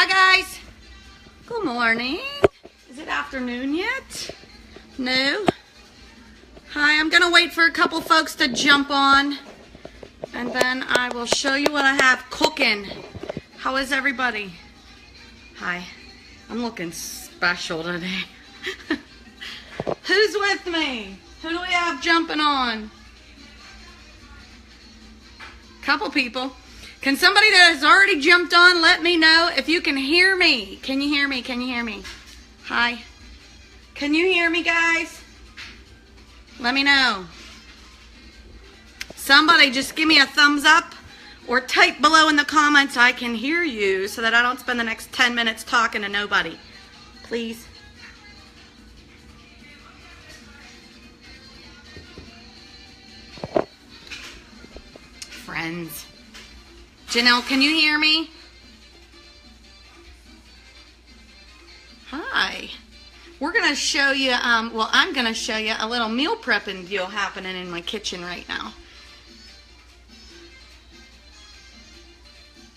Hi guys. Good morning. Is it afternoon yet? No. Hi, I'm gonna wait for a couple folks to jump on and then I will show you what I have cooking. How is everybody? Hi. I'm looking special today. Who's with me? Who do we have jumping on? Couple people. Can somebody that has already jumped on let me know if you can hear me? Can you hear me? Can you hear me? Hi. Can you hear me, guys? Let me know. Somebody just give me a thumbs up or type below in the comments I can hear you so that I don't spend the next 10 minutes talking to nobody. Please. Friends. Janelle, can you hear me? Hi. We're going to show you, well, I'm going to show you a little meal prepping deal happening in my kitchen right now.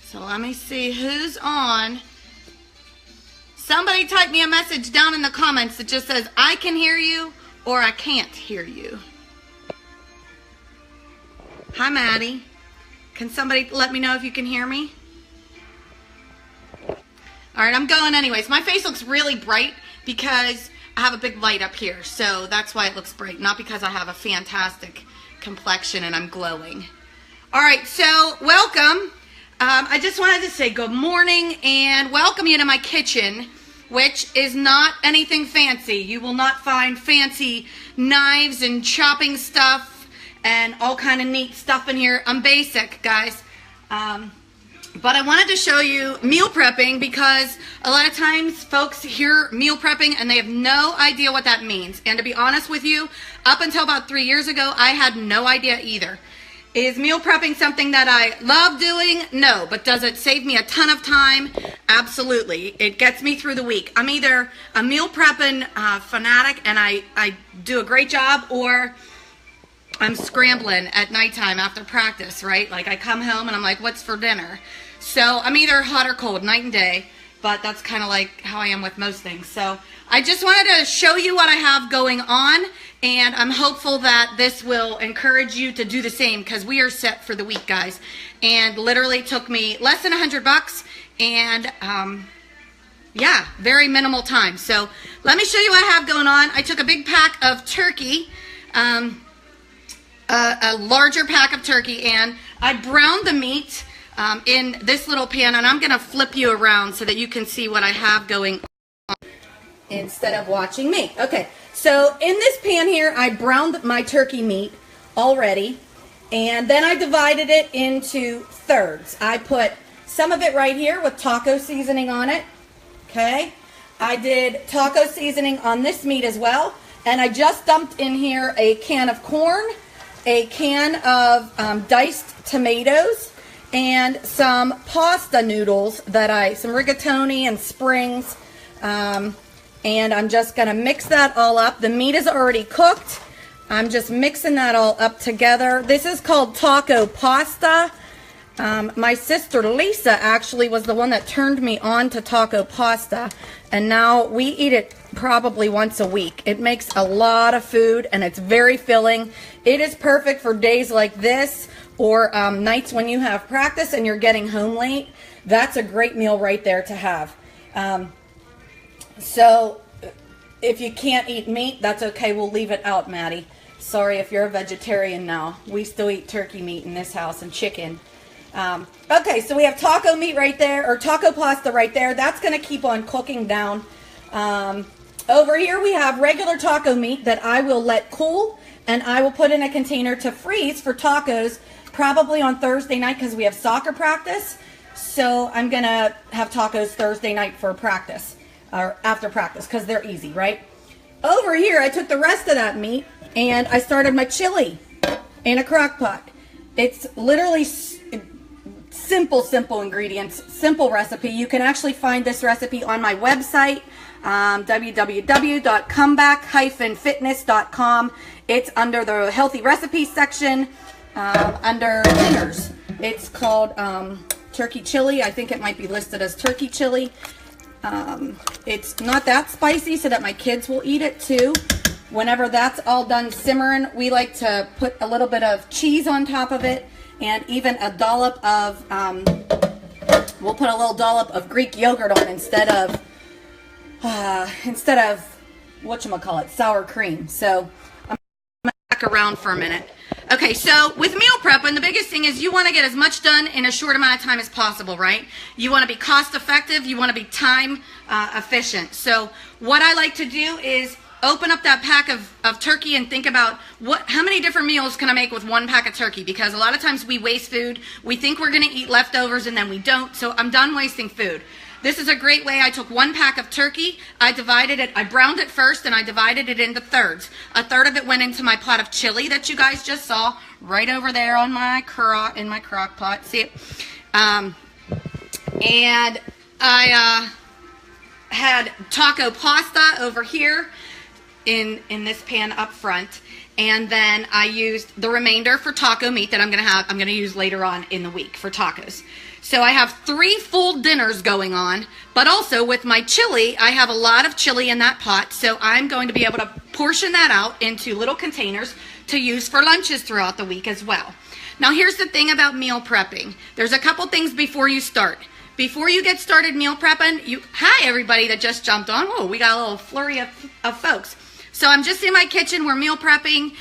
So let me see who's on. Somebody type me a message down in the comments that just says, I can hear you or I can't hear you. Hi, Maddie. Can somebody let me know if you can hear me? All right, I'm going anyways. My face looks really bright because I have a big light up here. So that's why it looks bright, not because I have a fantastic complexion and I'm glowing. All right, so welcome. I just wanted to say good morning and welcome you to my kitchen, which is not anything fancy. You will not find fancy knives and chopping stuff and all kind of neat stuff in here. I'm basic, guys. But I wanted to show you meal prepping because a lot of times folks hear meal prepping and they have no idea what that means. And to be honest with you, up until about 3 years ago, I had no idea either. Is meal prepping something that I love doing? No. But does it save me a ton of time? Absolutely. It gets me through the week. I'm either a meal prepping fanatic and I do a great job, or I'm scrambling at nighttime after practice, right? Like I come home and I'm like, what's for dinner? So I'm either hot or cold, night and day, but that's kind of like how I am with most things. So I just wanted to show you what I have going on, and I'm hopeful that this will encourage you to do the same because we are set for the week, guys. And literally took me less than $100 and yeah, very minimal time. So let me show you what I have going on. I took a big pack of turkey, a larger pack of turkey, and I browned the meat in this little pan, and I'm going to flip you around so that you can see what I have going on instead of watching me. Okay, so in this pan here, I browned my turkey meat already, and then I divided it into thirds. I put some of it right here with taco seasoning on it, okay? I did taco seasoning on this meat as well, and I just dumped in here a can of corn, a can of diced tomatoes, and some pasta noodles some rigatoni and springs, and I'm just going to mix that all up. The meat is already cooked. I'm just mixing that all up together. This is called taco pasta. My sister Lisa actually was the one that turned me on to taco pasta, and now we eat it probably once a week. It makes a lot of food and it's very filling. It is perfect for days like this or nights when you have practice and you're getting home late. That's a great meal right there to have. So if you can't eat meat, that's okay. We'll leave it out, Maddie. Sorry if you're a vegetarian now. We still eat turkey meat in this house and chicken. Okay, so we have taco meat right there, or taco pasta right there. That's going to keep on cooking down. Over here we have regular taco meat that I will let cool, and I will put in a container to freeze for tacos probably on Thursday night because we have soccer practice. So I'm going to have tacos Thursday night for practice, or after practice, because they're easy, right? Over here I took the rest of that meat and I started my chili in a crock pot. It's literally simple ingredients, simple recipe. You can actually find this recipe on my website, www.comeback-fitness.com. It's under the healthy recipes section, under dinners. It's called turkey chili. I think it might be listed as turkey chili. It's not that spicy so that my kids will eat it too. Whenever that's all done simmering, we like to put a little bit of cheese on top of it and even a dollop of, we'll put a little dollop of Greek yogurt on instead of whatchamacallit, sour cream. So I'm back around for a minute. Okay, so with meal prepping, the biggest thing is you want to get as much done in a short amount of time as possible, right? You want to be cost effective, you want to be time efficient. So what I like to do is open up that pack of turkey and think about how many different meals can I make with one pack of turkey? Because a lot of times we waste food. We think we're going to eat leftovers and then we don't. So I'm done wasting food. This is a great way. I took one pack of turkey, I divided it, I browned it first, and I divided it into thirds. A third of it went into my pot of chili that you guys just saw right over there on my crock pot. See it? And I had taco pasta over here in this pan up front. And then I used the remainder for taco meat that I'm going to use later on in the week for tacos. So I have 3 full dinners going on, but also with my chili, I have a lot of chili in that pot, so I'm going to be able to portion that out into little containers to use for lunches throughout the week as well. Now here's the thing about meal prepping. There's a couple things before you start. Before you get started meal prepping, hi everybody that just jumped on. Whoa, we got a little flurry of folks. So I'm just in my kitchen, we're meal prepping.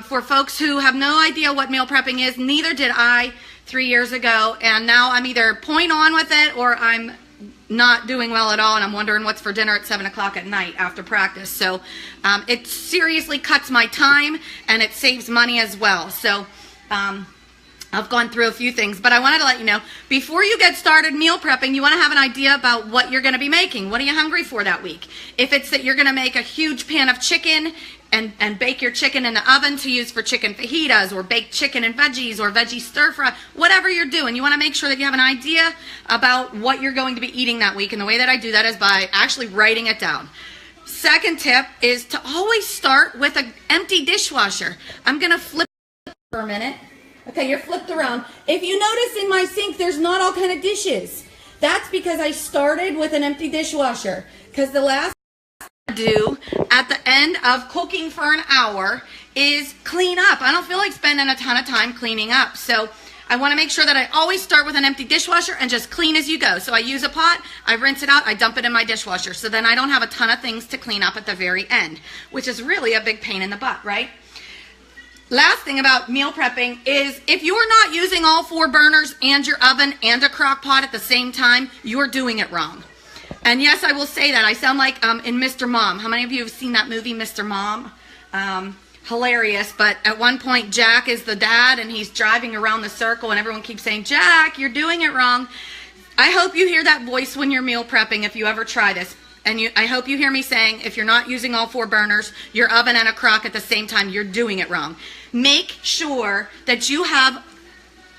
For folks who have no idea what meal prepping is, neither did I 3 years ago, and now I'm either point on with it or I'm not doing well at all and I'm wondering what's for dinner at 7 o'clock at night after practice. So it seriously cuts my time and it saves money as well. So I've gone through a few things, but I wanted to let you know, before you get started meal prepping, you want to have an idea about what you're going to be making. What are you hungry for that week? If it's that you're going to make a huge pan of chicken and bake your chicken in the oven to use for chicken fajitas or baked chicken and veggies or veggie stir fry, whatever you're doing, you want to make sure that you have an idea about what you're going to be eating that week. And the way that I do that is by actually writing it down. Second tip is to always start with an empty dishwasher. I'm going to flip for a minute. Okay, you're flipped around. If you notice in my sink, there's not all kind of dishes. That's because I started with an empty dishwasher. Because the last thing I do at the end of cooking for an hour is clean up. I don't feel like spending a ton of time cleaning up. So I want to make sure that I always start with an empty dishwasher and just clean as you go. So I use a pot, I rinse it out, I dump it in my dishwasher. So then I don't have a ton of things to clean up at the very end, which is really a big pain in the butt, right? Last thing about meal prepping is if you're not using all 4 burners and your oven and a crock pot at the same time, you're doing it wrong. And yes, I will say that. I sound like in Mr. Mom. How many of you have seen that movie, Mr. Mom? Hilarious, but at one point Jack is the dad and he's driving around the circle and everyone keeps saying, Jack, you're doing it wrong. I hope you hear that voice when you're meal prepping if you ever try this. And I hope you hear me saying, if you're not using all 4 burners, your oven and a crock at the same time, you're doing it wrong. Make sure that you have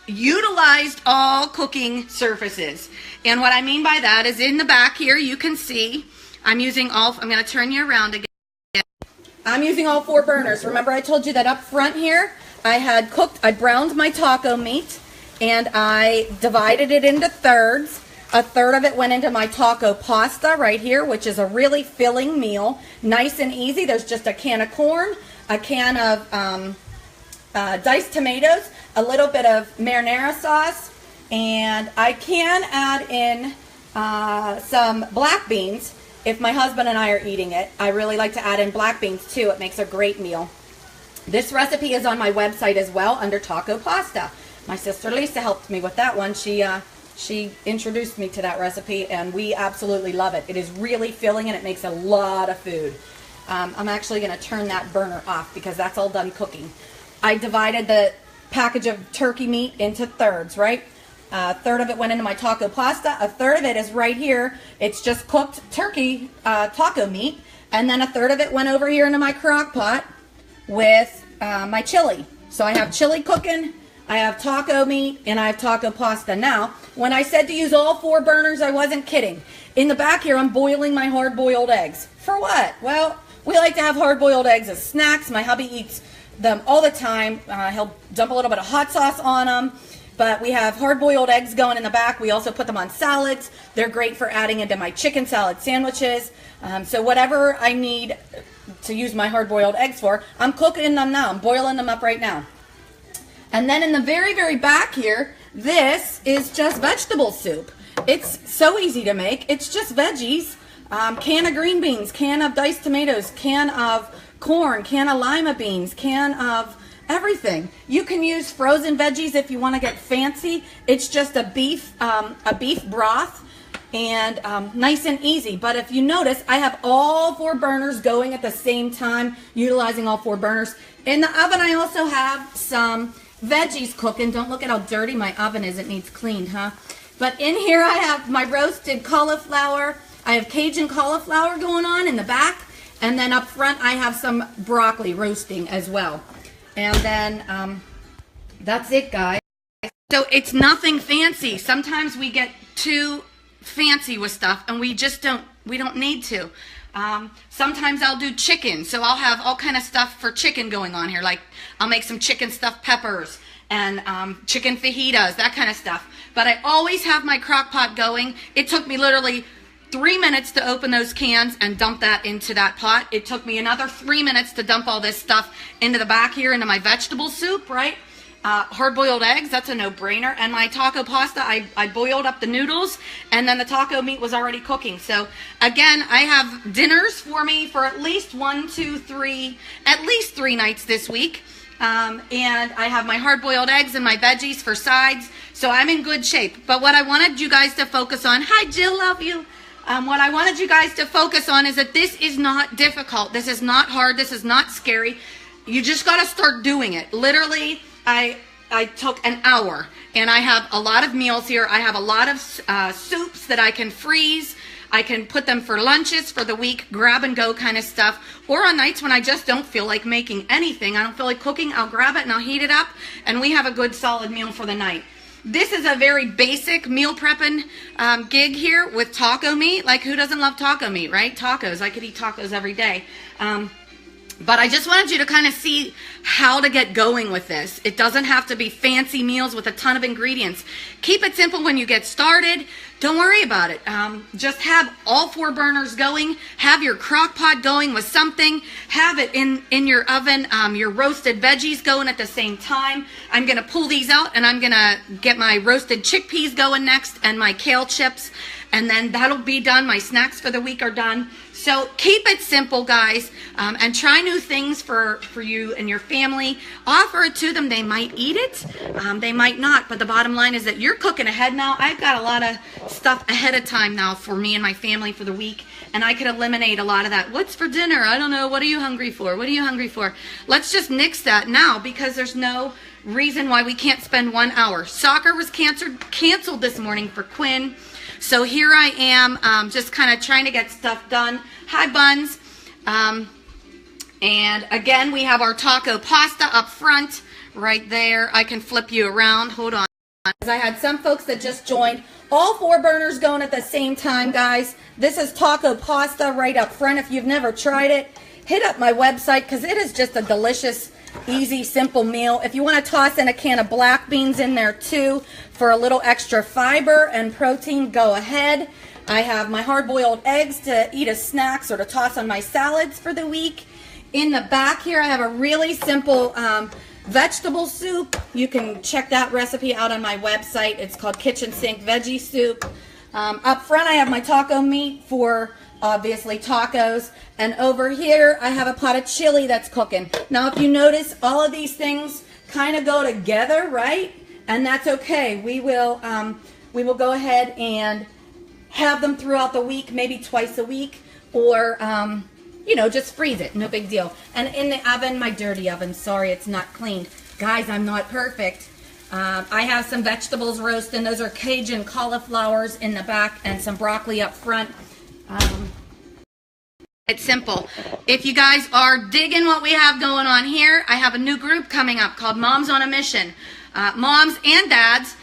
utilized all cooking surfaces. And what I mean by that is in the back here, you can see I'm using I'm going to turn you around again. I'm using all 4 burners. Remember I told you that up front here, I browned my taco meat and I divided it into thirds. A third of it went into my taco pasta right here, which is a really filling meal. Nice and easy. There's just a can of corn, a can of diced tomatoes, a little bit of marinara sauce, and I can add in some black beans if my husband and I are eating it. I really like to add in black beans too. It makes a great meal. This recipe is on my website as well under taco pasta. My sister Lisa helped me with that one. She introduced me to that recipe, and we absolutely love it. It is really filling, and it makes a lot of food. I'm actually going to turn that burner off because that's all done cooking. I divided the package of turkey meat into thirds, right? A third of it went into my taco pasta. A third of it is right here. It's just cooked turkey taco meat. And then a third of it went over here into my crock pot with my chili. So I have chili cooking, I have taco meat, and I have taco pasta. Now, when I said to use all 4 burners, I wasn't kidding. In the back here, I'm boiling my hard-boiled eggs. For what? Well, we like to have hard-boiled eggs as snacks. My hubby eats them all the time. He'll dump a little bit of hot sauce on them. But we have hard-boiled eggs going in the back. We also put them on salads. They're great for adding into my chicken salad sandwiches. So whatever I need to use my hard-boiled eggs for, I'm cooking them now. I'm boiling them up right now. And then in the very, very back here, this is just vegetable soup. It's so easy to make. It's just veggies, can of green beans, can of diced tomatoes, can of corn, can of lima beans, can of everything. You can use frozen veggies if you want to get fancy. It's just a beef broth, and nice and easy. But if you notice, I have all 4 burners going at the same time, utilizing all 4 burners. In the oven, I also have some veggies cooking. Don't look at how dirty my oven is. It needs cleaned, huh? But in here, I have my roasted cauliflower. I have Cajun cauliflower going on in the back. And then up front, I have some broccoli roasting as well. And then that's it, guys. So it's nothing fancy. Sometimes we get too fancy with stuff, and we don't need to. Sometimes I'll do chicken, so I'll have all kind of stuff for chicken going on here. Like I'll make some chicken stuffed peppers and chicken fajitas, that kind of stuff. But I always have my crock pot going. It took me literally 3 minutes to open those cans and dump that into that pot. It took me another 3 minutes to dump all this stuff into the back here, into my vegetable soup, right? Hard-boiled eggs, that's a no-brainer. And my taco pasta, I boiled up the noodles, and then the taco meat was already cooking. So, again, I have dinners for me for at least 3 nights this week. And I have my hard-boiled eggs and my veggies for sides. So I'm in good shape. But what I wanted you guys to focus on, hi Jill, love you. What I wanted you guys to focus on is that this is not difficult. This is not hard. This is not scary. You just got to start doing it. Literally, I took an hour, and I have a lot of meals here. I have a lot of soups that I can freeze. I can put them for lunches for the week, grab and go kind of stuff. Or on nights when I just don't feel like making anything, I don't feel like cooking, I'll grab it and I'll heat it up, and we have a good solid meal for the night. This is a very basic meal prepping gig here with taco meat. Like, who doesn't love taco meat, right? Tacos. I could eat tacos every day. But I just wanted you to kind of see how to get going with this. It doesn't have to be fancy meals with a ton of ingredients. Keep it simple when you get started. Don't worry about it. Just have all 4 burners going. Have your crock pot going with something. Have it in your oven. Your roasted veggies going at the same time. I'm going to pull these out, and I'm going to get my roasted chickpeas going next, and my kale chips. And then that'll be done. My snacks for the week are done. So keep it simple, guys, and try new things for you and your family. Offer it to them. They might eat it. They might not. But the bottom line is that you're cooking ahead now. I've got a lot of stuff ahead of time now for me and my family for the week, and I could eliminate a lot of that. What's for dinner? I don't know. What are you hungry for? What are you hungry for? Let's just nix that now, because there's no reason why we can't spend 1 hour. Soccer was canceled this morning for Quinn. So here I am, just kind of trying to get stuff done. Hi, Buns. And again, we have our taco pasta up front right there. I can flip you around. Hold on. I had some folks that just joined. All 4 burners going at the same time, guys. This is taco pasta right up front. If you've never tried it, hit up my website, because it is just a delicious, easy, simple meal. If you want to toss in a can of black beans in there too for a little extra fiber and protein, go ahead. I have my hard-boiled eggs to eat as snacks or to toss on my salads for the week. In the back here, I have a really simple vegetable soup. You can check that recipe out on my website. It's called Kitchen Sink Veggie Soup. Up front, I have my taco meat for obviously tacos, and over here I have a pot of chili that's cooking. Now if you notice, all of these things kind of go together, right? And that's okay. We will go ahead and have them throughout the week, maybe twice a week, or you know, just freeze it, no big deal. And in the oven, my dirty oven, sorry it's not cleaned, guys, I'm not perfect. I have some vegetables roasting. Those are Cajun cauliflowers in the back and some broccoli up front. It's simple. If you guys are digging what we have going on here, I have a new group coming up called Moms on a Mission. Moms and dads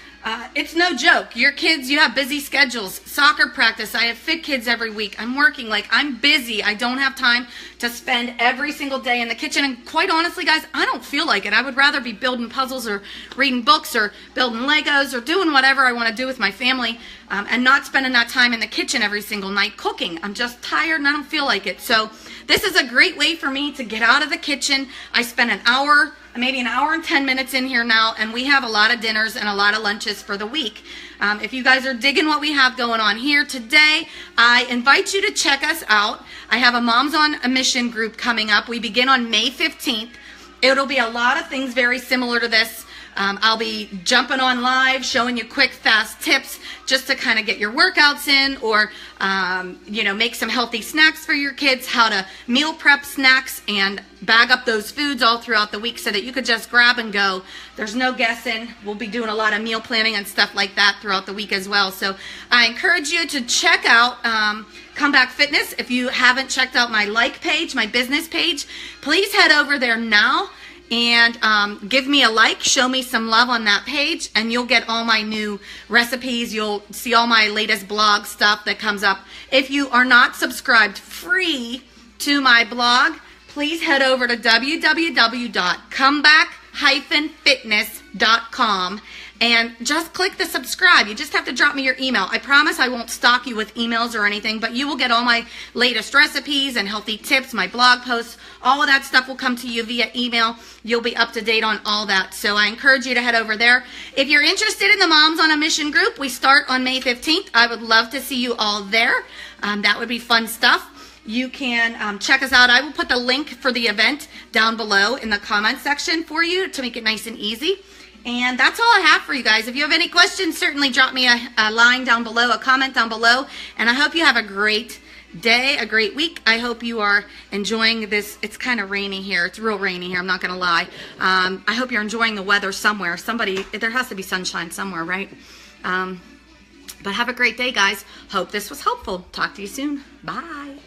It's no joke. Your kids, you have busy schedules. Soccer practice. I have fit kids every week. I'm working. Like, I'm busy. I don't have time to spend every single day in the kitchen. And quite honestly, guys, I don't feel like it. I would rather be building puzzles or reading books or building Legos or doing whatever I want to do with my family, and not spending that time in the kitchen every single night cooking. I'm just tired and I don't feel like it. So this is a great way for me to get out of the kitchen. I spend an hour, maybe an hour and 10 minutes in here now, and we have a lot of dinners and a lot of lunches for the week. If you guys are digging what we have going on here today, I invite you to check us out. I have a Moms on a Mission group coming up. We begin on May 15th. It'll be a lot of things very similar to this. I'll be jumping on live, showing you quick, fast tips just to kind of get your workouts in, or, make some healthy snacks for your kids, how to meal prep snacks and bag up those foods all throughout the week so that you could just grab and go. There's no guessing. We'll be doing a lot of meal planning and stuff like that throughout the week as well. So I encourage you to check out Comeback Fitness. If you haven't checked out my page, my business page, please head over there now and give me a like, show me some love on that page, and you'll get all my new recipes. You'll see all my latest blog stuff that comes up. If you are not subscribed free to my blog, please head over to www.comeback-fitness.com and just click the subscribe. You just have to drop me your email. I promise I won't stalk you with emails or anything, but you will get all my latest recipes and healthy tips, my blog posts. All of that stuff will come to you via email. You'll be up to date on all that. So I encourage you to head over there. If you're interested in the Moms on a Mission group, we start on May 15th. I would love to see you all there. That would be fun stuff. You can check us out. I will put the link for the event down below in the comment section for you to make it nice and easy. And that's all I have for you guys. If you have any questions, certainly drop me a line down below, a comment down below. And I hope you have a great day, a great week. I hope you are enjoying this. It's kind of rainy here. It's real rainy here. I'm not going to lie. I hope you're enjoying the weather somewhere. There has to be sunshine somewhere, right? But have a great day, guys. Hope this was helpful. Talk to you soon. Bye.